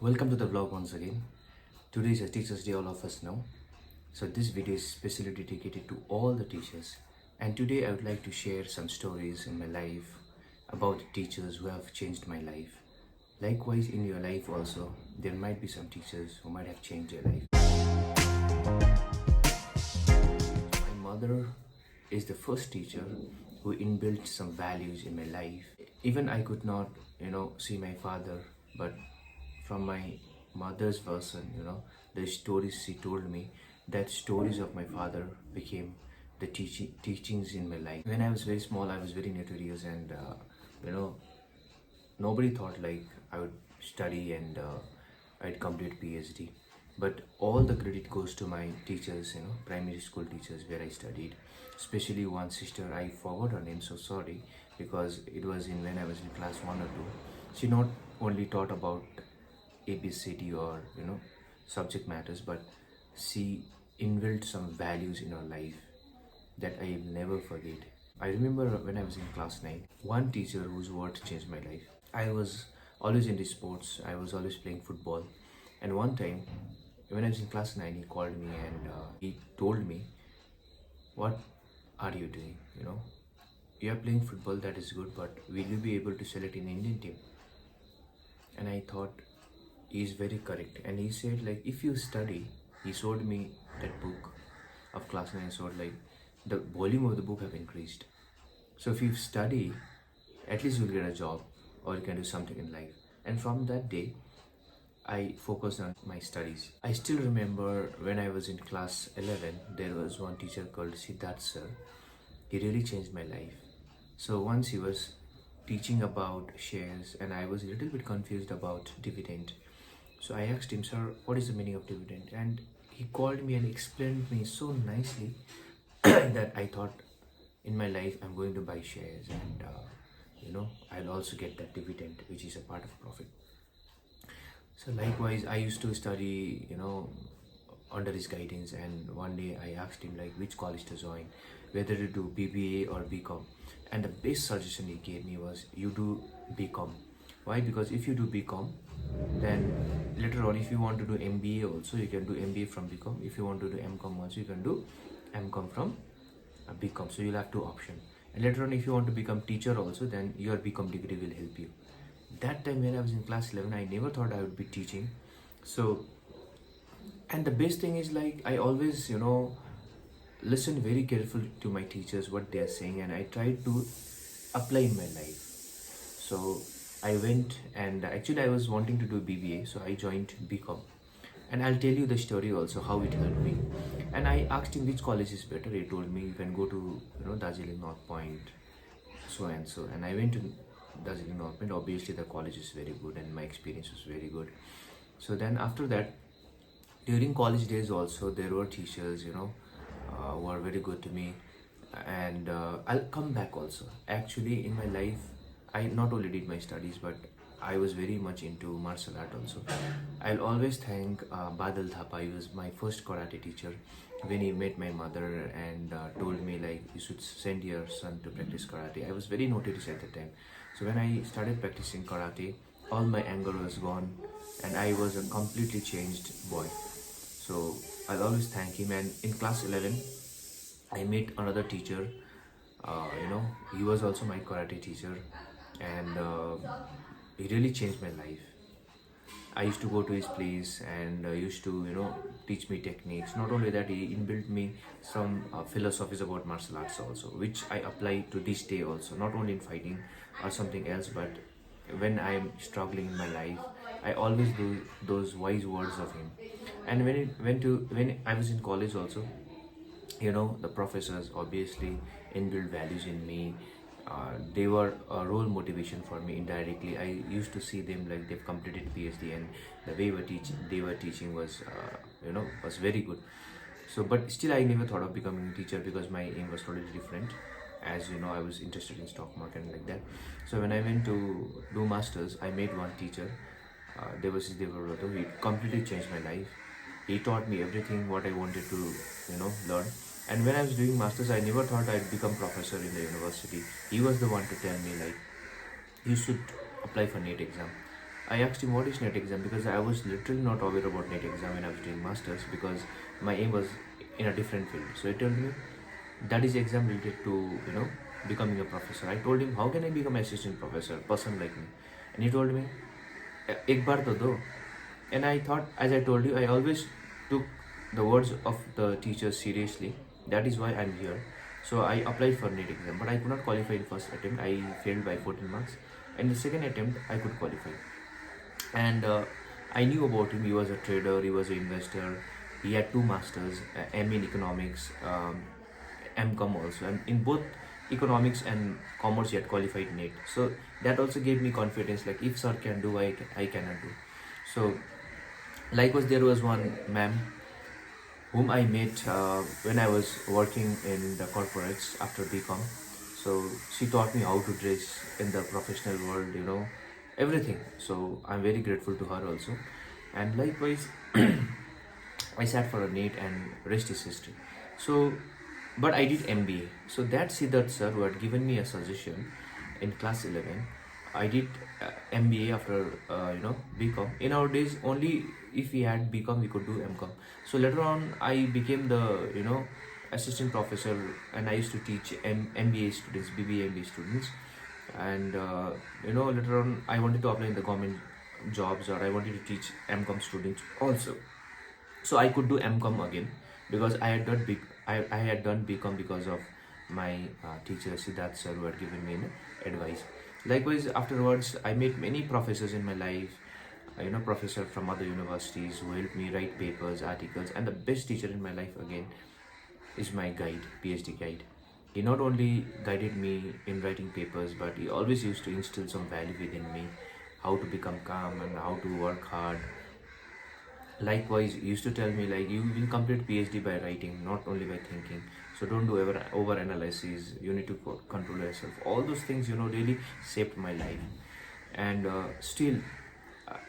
Welcome to the vlog once again. Today is a Teachers Day, all of us know. So this video is specially dedicated to all the teachers. And today I would like to share some stories in my life about teachers who have changed my life. Likewise, in your life also, there might be some teachers who might have changed your life. My mother is the first teacher who inbuilt some values in my life. Even I could not, see my father, but from my mother's version, the stories she told me, that stories of my father became the teachings in my life. When I was very small, I was very notorious, and nobody thought like I would study and I'd complete PhD. But all the credit goes to my teachers, primary school teachers where I studied. Especially one sister, I forgot her name, so sorry, because it was in when I was in class 1 or 2. She not only taught about ABCD or subject matters, but she inbuilt some values in our life that I will never forget. I remember when I was in class 9, one teacher whose word changed my life. I was always into sports, I was always playing football, and one time when I was in class 9, he called me and he told me, "What are you doing? You are playing football, that is good, but will you be able to select in Indian team?" And I thought, he is very correct. And he said, like, if you study, he showed me that book of class 9, showed like the volume of the book have increased. So if you study, at least you'll get a job or you can do something in life. And from that day, I focused on my studies. I still remember when I was in class 11, there was one teacher called Siddharth sir. He really changed my life. So once he was teaching about shares and I was a little bit confused about dividend. So I asked him, "Sir, what is the meaning of dividend?" And he called me and explained me so nicely that I thought in my life I'm going to buy shares and I'll also get that dividend, which is a part of profit. So likewise, I used to study, under his guidance. And one day I asked him like which college to join, whether to do BBA or BCom. And the best suggestion he gave me was, you do BCom. Why? Because if you do BCom, then later on if you want to do MBA also, you can do MBA from BCom. If you want to do MCom also, you can do MCom from BCom. So you'll have two options. And later on if you want to become teacher also, then your BCom degree will help you. That time when I was in class 11, I never thought I would be teaching. So, and the best thing is like I always listen very carefully to my teachers what they are saying, and I try to apply in my life. So I went, and actually I was wanting to do BBA, so I joined BCom. And I'll tell you the story also how it helped me. And I asked him which college is better. He told me you can go to Darjeeling North Point, so and so. And I went to Darjeeling North Point. Obviously the college is very good and my experience was very good. So then after that, during college days also, there were teachers who are very good to me. And I'll come back also. Actually in my life, I not only did my studies, but I was very much into martial art also. I'll always thank Badal Thapa. He was my first karate teacher. When he met my mother and told me like you should send your son to practice karate, I was very notorious at the time. So when I started practicing karate, all my anger was gone and I was a completely changed boy. So I'll always thank him. And in class 11, I met another teacher. He was also my karate teacher, and he really changed my life. I used to go to his place and used to teach me techniques. Not only that, he inbuilt me some philosophies about martial arts also, which I apply to this day also, not only in fighting or something else, but when I am struggling in my life, I always do those wise words of him. And when I was in college also, the professors obviously inbuilt values in me. They were a role motivation for me indirectly. I used to see them like they've completed PhD, and the way they were teaching was was very good. So but still I never thought of becoming a teacher because my aim was totally different. As you know, I was interested in stock market and like that. So when I went to do masters, I met one teacher, Devashish Devarato. He completely changed my life. He taught me everything what I wanted to learn. And when I was doing masters, I never thought I'd become professor in the university. He was the one to tell me like you should apply for NEET exam. I asked him what is NET exam, because I was literally not aware about NET exam when I was doing masters, because my aim was in a different field. So he told me that is exam related to becoming a professor. I told him, how can I become assistant professor, person like me? And he told me, ek bar to do. And I thought, as I told you, I always took the words of the teachers seriously. That is why I'm here. So I applied for NET exam, but I could not qualify in first attempt. I failed by 14 marks. And the second attempt, I could qualify. And I knew about him. He was a trader, he was an investor. He had two masters, M in economics, MCom also. And in both economics and commerce, he had qualified NET. So that also gave me confidence, like if sir can do, I cannot do. So likewise, there was one ma'am whom I met when I was working in the corporates after BCom. So she taught me how to dress in the professional world, everything. So I'm very grateful to her also. And likewise, I sat for a NET, and rest is history. So, but I did MBA. So that Siddharth sir who had given me a suggestion in class 11, I did MBA after BCom. In our days, only if we had BCom we could do MCom. So later on, I became the assistant professor, and I used to teach MBA students, BBA MBA students. And later on, I wanted to apply in the government jobs, or I wanted to teach MCom students also. So I could do MCom again, because I had done BCom because of my teacher Siddharth sir, who had given me advice. Likewise, afterwards, I met many professors in my life, professor from other universities who helped me write papers, articles. And the best teacher in my life again is my guide, PhD guide. He not only guided me in writing papers, but he always used to instill some value within me, how to become calm and how to work hard. Likewise, he used to tell me, like, you will complete PhD by writing, not only by thinking. So don't do over analysis. You need to control yourself. All those things, really shaped my life. And still,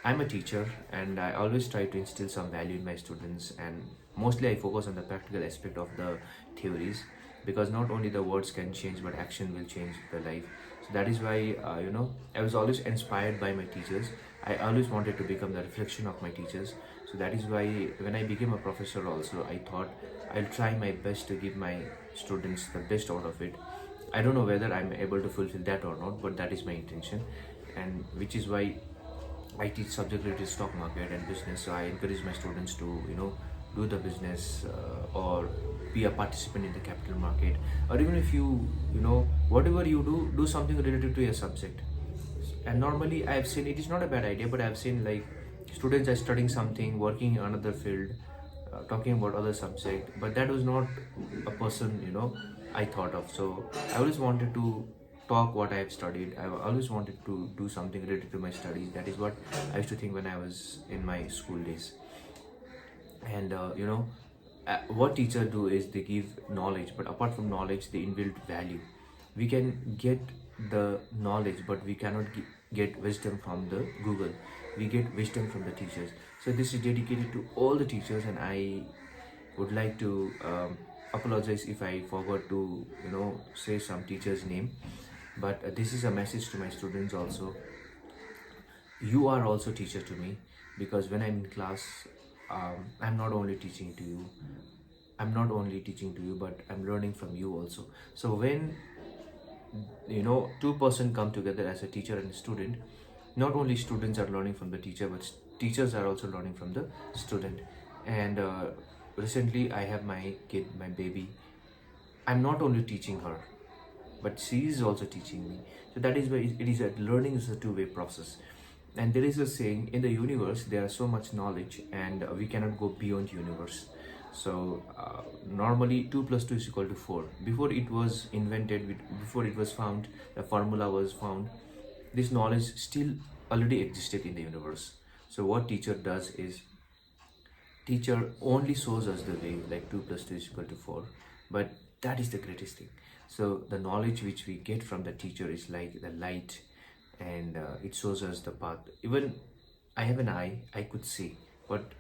I'm a teacher, and I always try to instill some value in my students. And mostly, I focus on the practical aspect of the theories, because not only the words can change, but action will change the life. So that is why, I was always inspired by my teachers. I always wanted to become the reflection of my teachers. So that is why when I became a professor also, I thought I'll try my best to give my students the best out of it. I don't know whether I'm able to fulfill that or not, but that is my intention. And which is why I teach subject related stock market and business. So I encourage my students to, do the business, or be a participant in the capital market. Or even if you, whatever you do something related to your subject. And normally I've seen, it is not a bad idea, but I've seen like students are studying something, working in another field, talking about other subject, but that was not a person I thought of. So I always wanted to talk what I have studied. I always wanted to do something related to my studies. That is what I used to think when I was in my school days. And what teachers do is they give knowledge, but apart from knowledge, they inbuilt value. We can get the knowledge, but we cannot get wisdom from the Google. We get wisdom from the teachers. So this is dedicated to all the teachers, and I would like to apologize if I forgot to say some teacher's name. But this is a message to my students also. You are also teacher to me, because when I'm in class, I'm not only teaching to you, but I'm learning from you also. So when two person come together as a teacher and a student, not only students are learning from the teacher, but teachers are also learning from the student. And recently I have my kid, my baby. I'm not only teaching her, but she is also teaching me. So that is why it is that learning is a two-way process. And there is a saying, in the universe there is so much knowledge, and we cannot go beyond universe. So normally 2 plus 2 is equal to 4. Before it was invented, before it was found, the formula was found, this knowledge still already existed in the universe. So what teacher does is, teacher only shows us the way, like 2 plus 2 is equal to 4. But that is the greatest thing. So the knowledge which we get from the teacher is like the light, and it shows us the path. Even I have an eye, I could see, but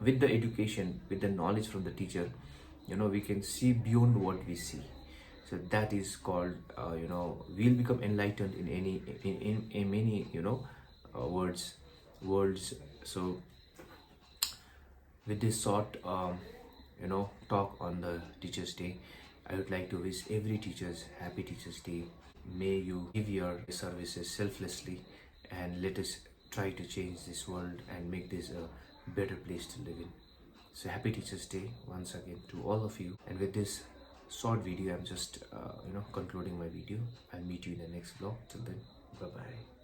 with the education, with the knowledge from the teacher, we can see beyond what we see. So that is called we'll become enlightened in any in many words. So with this short talk on the Teachers Day, I would like to wish every teachers happy Teachers Day. May you give your services selflessly, and let us try to change this world and make this a better place to live in. So happy Teachers Day once again to all of you. And with this short video, I'm just concluding my video. I'll meet you in the next vlog. Till then, bye bye.